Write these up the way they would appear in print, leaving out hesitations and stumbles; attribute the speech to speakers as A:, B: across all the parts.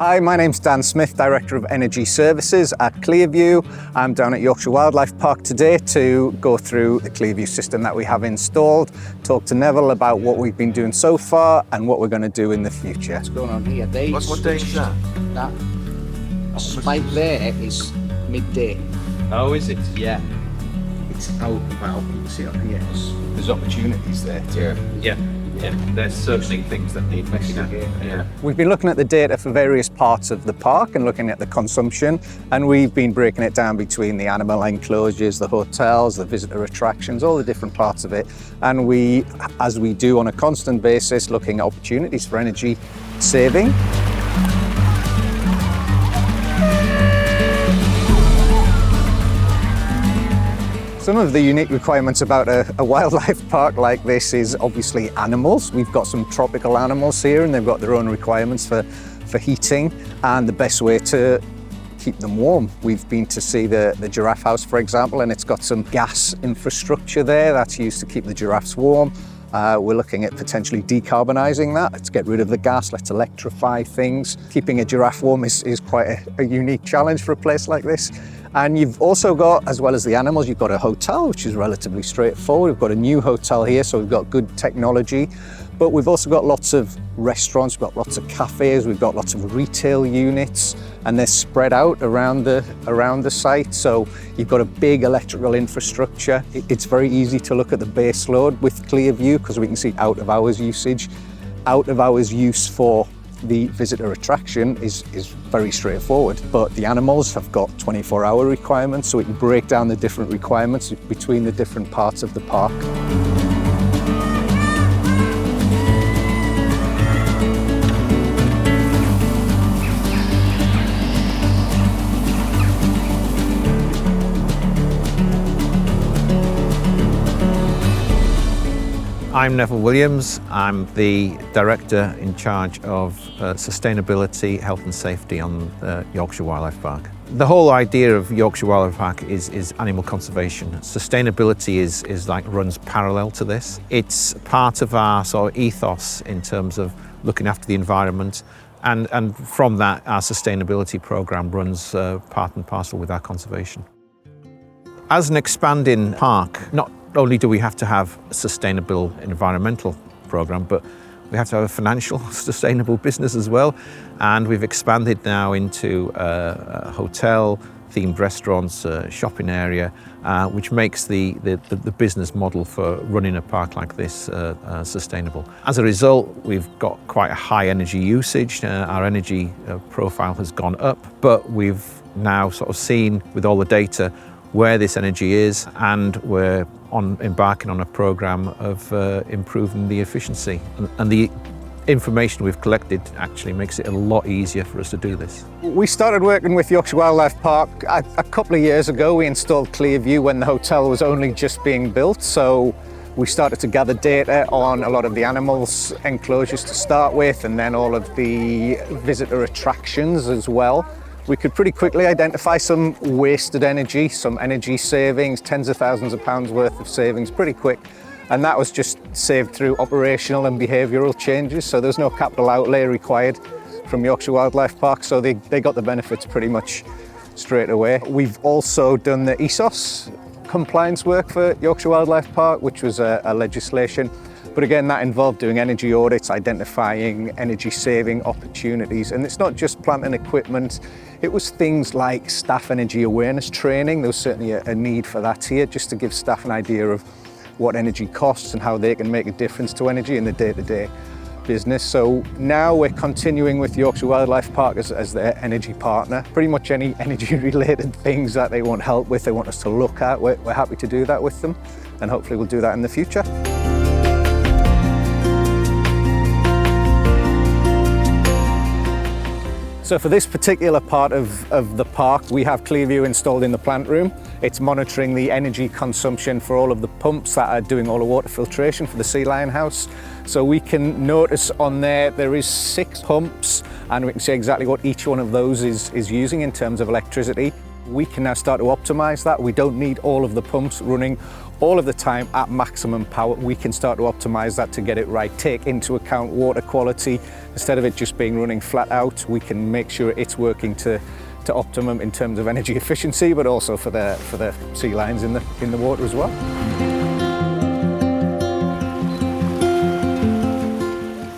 A: Hi, my name's Dan Smith, Director of Energy Services at ClearVUE. I'm down at Yorkshire Wildlife Park today to go through the ClearVUE system that we have installed, talk to Neville about what we've been doing so far and what we're going to do in the future.
B: What's going on here?
C: What day is that?
B: That spike there is midday.
C: Oh, is it? Yeah.
B: It's out about, you can see up here.
A: There's opportunities there too.
C: Yeah. There's certainly things that need looking at. Yeah.
A: We've been looking at the data for various parts of the park and looking at the consumption, and we've been breaking it down between the animal enclosures, the hotels, the visitor attractions, all the different parts of it. And we, as we do on a constant basis, looking at opportunities for energy saving. Some of the unique requirements about a wildlife park like this is obviously animals. We've got some tropical animals here and they've got their own requirements for heating and the best way to keep them warm. We've been to see the giraffe house, for example, and it's got some gas infrastructure there that's used to keep the giraffes warm. We're looking at potentially decarbonising that. Let's get rid of the gas, let's electrify things. Keeping a giraffe warm is quite a unique challenge for a place like this. And you've also got, as well as the animals, you've got a hotel, which is relatively straightforward. We've got a new hotel here, so we've got good technology. But we've also got lots of restaurants, we've got lots of cafes, we've got lots of retail units, and they're spread out around the site. So you've got a big electrical infrastructure. It's very easy to look at the base load with ClearVUE because we can see out of hours usage. Out of hours use for the visitor attraction is very straightforward, but the animals have got 24-hour requirements, so we can break down the different requirements between the different parts of the park.
D: I'm Neville Williams. I'm the Director in charge of sustainability, health and safety on Yorkshire Wildlife Park. The whole idea of Yorkshire Wildlife Park is animal conservation. Sustainability runs parallel to this. It's part of our sort of ethos in terms of looking after the environment, and from that our sustainability programme runs part and parcel with our conservation. As an expanding park, not only do we have to have a sustainable environmental programme, but we have to have a financial sustainable business as well. And we've expanded now into a hotel, themed restaurants, shopping area, which makes the business model for running a park like this sustainable. As a result, we've got quite a high energy usage. Our energy profile has gone up, but we've now sort of seen with all the data where this energy is, and we're embarking on a programme of improving the efficiency. And the information we've collected actually makes it a lot easier for us to do this.
A: We started working with Yorkshire Wildlife Park a couple of years ago. We installed ClearVUE when the hotel was only just being built, so we started to gather data on a lot of the animals enclosures to start with, and then all of the visitor attractions as well. We could pretty quickly identify some wasted energy, some energy savings, tens of thousands of pounds worth of savings pretty quick. And that was just saved through operational and behavioural changes. So there's no capital outlay required from Yorkshire Wildlife Park. So they got the benefits pretty much straight away. We've also done the ESOS compliance work for Yorkshire Wildlife Park, which was a legislation. But again, that involved doing energy audits, identifying energy saving opportunities. And it's not just plant and equipment, it was things like staff energy awareness training. There was certainly a need for that here, just to give staff an idea of what energy costs and how they can make a difference to energy in the day-to-day business. So now we're continuing with Yorkshire Wildlife Park as their energy partner. Pretty much any energy related things that they want help with, they want us to look at, we're happy to do that with them. And hopefully we'll do that in the future. So for this particular part of the park, we have ClearVUE installed in the plant room. It's monitoring the energy consumption for all of the pumps that are doing all the water filtration for the sea lion house. So we can notice on there is 6 pumps, and we can see exactly what each one of those is using in terms of electricity. We can now start to optimise that. We don't need all of the pumps running all of the time at maximum power. We can start to optimize that to get it right, take into account water quality. Instead of it just being running flat out, we can make sure it's working to optimum in terms of energy efficiency, but also for the sea lions in the water as well.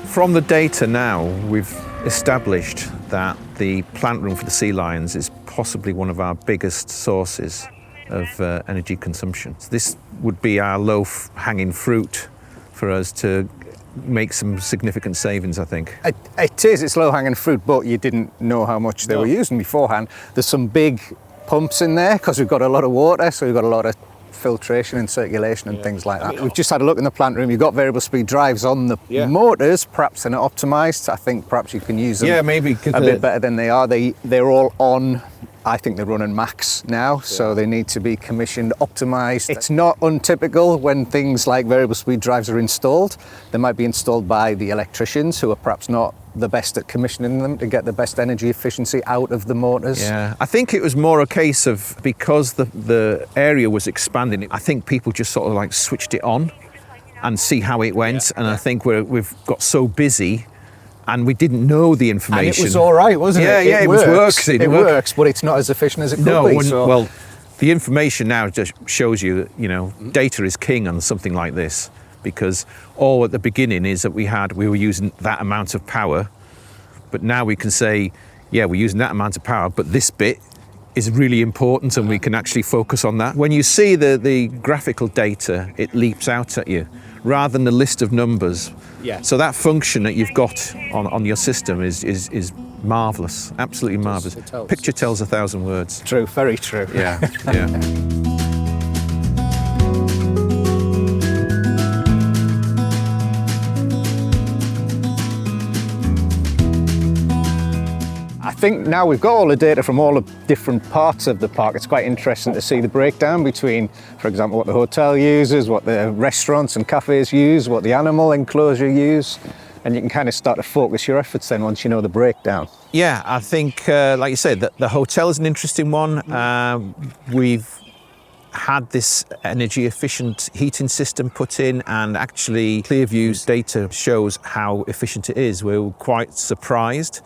D: From the data now, we've established that the plant room for the sea lions is possibly one of our biggest sources of energy consumption. So this would be our low-hanging fruit for us to make some significant savings, I think.
A: It is, it's low-hanging fruit, but you didn't know how much they were using beforehand. There's some big pumps in there because we've got a lot of water, so we've got a lot of filtration and circulation and things like that. We've just had a look in the plant room. You've got variable speed drives on the motors, perhaps they're not optimised. I think perhaps you can use them
D: maybe
A: a bit better than they are. They're all on, I think they're running max now, so they need to be commissioned, optimised. It's not untypical when things like variable speed drives are installed. They might be installed by the electricians who are perhaps not the best at commissioning them to get the best energy efficiency out of the motors.
D: Yeah, I think it was more a case of, because the area was expanding, I think people just sort of like switched it on and see how it went. And I think we've got so busy and we didn't know the information.
A: And it was all right, wasn't it?
D: Yeah, it works.
A: It works, but it's not as efficient as it could be. So.
D: Well, the information now just shows you that, you know, data is king on something like this, because all at the beginning is that we were using that amount of power, but now we can say, yeah, we're using that amount of power, but this bit is really important and we can actually focus on that. When you see the graphical data, it leaps out at you rather than the list of numbers.
A: Yeah.
D: So that function that you've got on your system is marvellous, absolutely marvellous. Picture tells 1,000 words.
A: True, very true.
D: Yeah, yeah.
A: I think now we've got all the data from all the different parts of the park. It's quite interesting to see the breakdown between, for example, what the hotel uses, what the restaurants and cafes use, what the animal enclosure use, and you can kind of start to focus your efforts then once you know the breakdown.
D: Yeah, I think, like you said, the hotel is an interesting one. We've had this energy efficient heating system put in, and actually ClearVUE's data shows how efficient it is. We're quite surprised.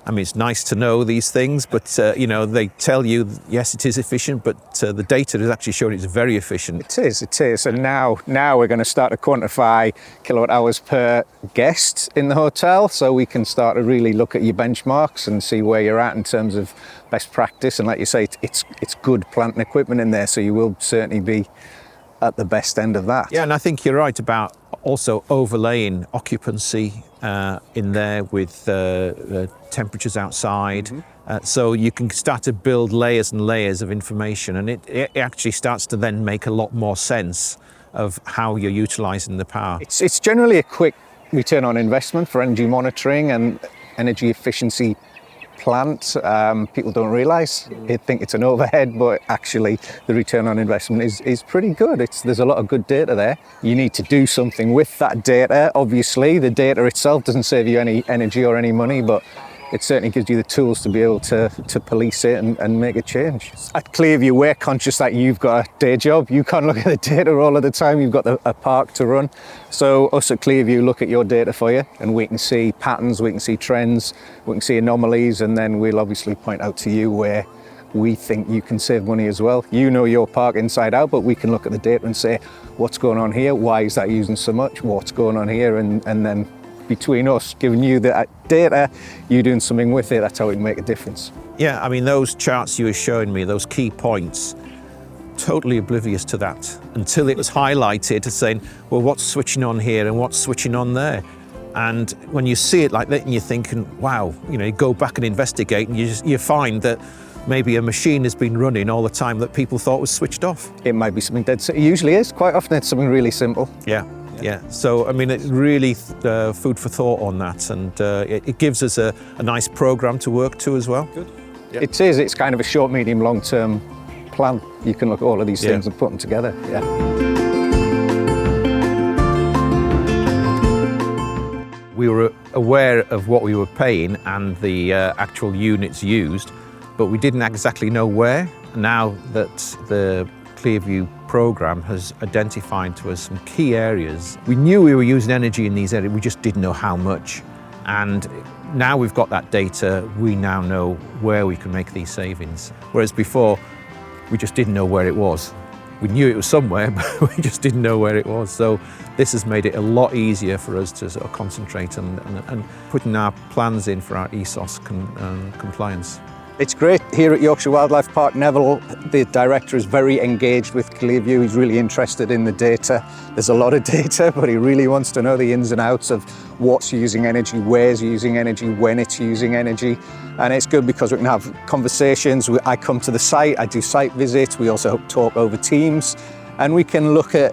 D: I mean, it's nice to know these things, but you know, they tell you, yes, it is efficient, but the data has actually shown it's very efficient.
A: It is. And now we're going to start to quantify kilowatt hours per guest in the hotel, so we can start to really look at your benchmarks and see where you're at in terms of best practice. And like you say, it's good plant and equipment in there, so you will certainly be at the best end of that.
D: Yeah, and I think you're right about also overlaying occupancy in there with temperatures outside. So you can start to build layers and layers of information, and it actually starts to then make a lot more sense of how you're utilising the power.
A: It's generally a quick return on investment for energy monitoring and energy efficiency plant. People don't realise. They think it's an overhead, but actually the return on investment is pretty good. There's a lot of good data there. You need to do something with that data. Obviously, the data itself doesn't save you any energy or any money, but it certainly gives you the tools to be able to police it and make a change. At ClearVUE, we're conscious that you've got a day job. You can't look at the data all of the time. You've got a park to run. So us at ClearVUE look at your data for you, and we can see patterns, we can see trends, we can see anomalies, and then we'll obviously point out to you where we think you can save money as well. You know your park inside out, but we can look at the data and say, what's going on here? Why is that using so much? What's going on here? And then between us giving you the data, you doing something with it, that's how we can make a difference.
D: Yeah, I mean, those charts you were showing me, those key points, totally oblivious to that until it was highlighted as saying, well, what's switching on here and what's switching on there? And when you see it like that and you're thinking, wow, you know, you go back and investigate and you find that maybe a machine has been running all the time that people thought was switched off.
A: It might be something dead simple. It usually is. Quite often it's something really simple.
D: Yeah, so I mean, it's really food for thought on that, and it gives us a nice program to work to as well.
A: Good. Yeah. It is. It's kind of a short, medium, long-term plan. You can look at all of these things and put them together. Yeah.
D: We were aware of what we were paying and the actual units used, but we didn't exactly know where. Now that the ClearVUE program has identified to us some key areas. We knew we were using energy in these areas, we just didn't know how much. And now we've got that data, we now know where we can make these savings. Whereas before, we just didn't know where it was. We knew it was somewhere, but we just didn't know where it was. So this has made it a lot easier for us to sort of concentrate and putting our plans in for our ESOS compliance.
A: It's great here at Yorkshire Wildlife Park. Neville, the director, is very engaged with ClearVUE. He's really interested in the data. There's a lot of data, but he really wants to know the ins and outs of what's using energy, where's using energy, when it's using energy. And it's good because we can have conversations. I come to the site, I do site visits. We also talk over Teams, and we can look at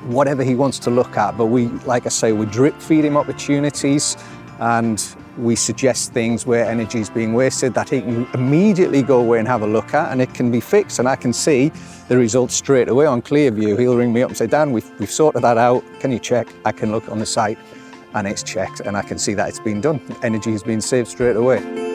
A: whatever he wants to look at. But we, like I say, we drip feed him opportunities, and we suggest things where energy is being wasted that he can immediately go away and have a look at, and it can be fixed. And I can see the results straight away on ClearVUE. He'll ring me up and say, Dan, we've sorted that out. Can you check? I can look on the site and it's checked, and I can see that it's been done. Energy has been saved straight away.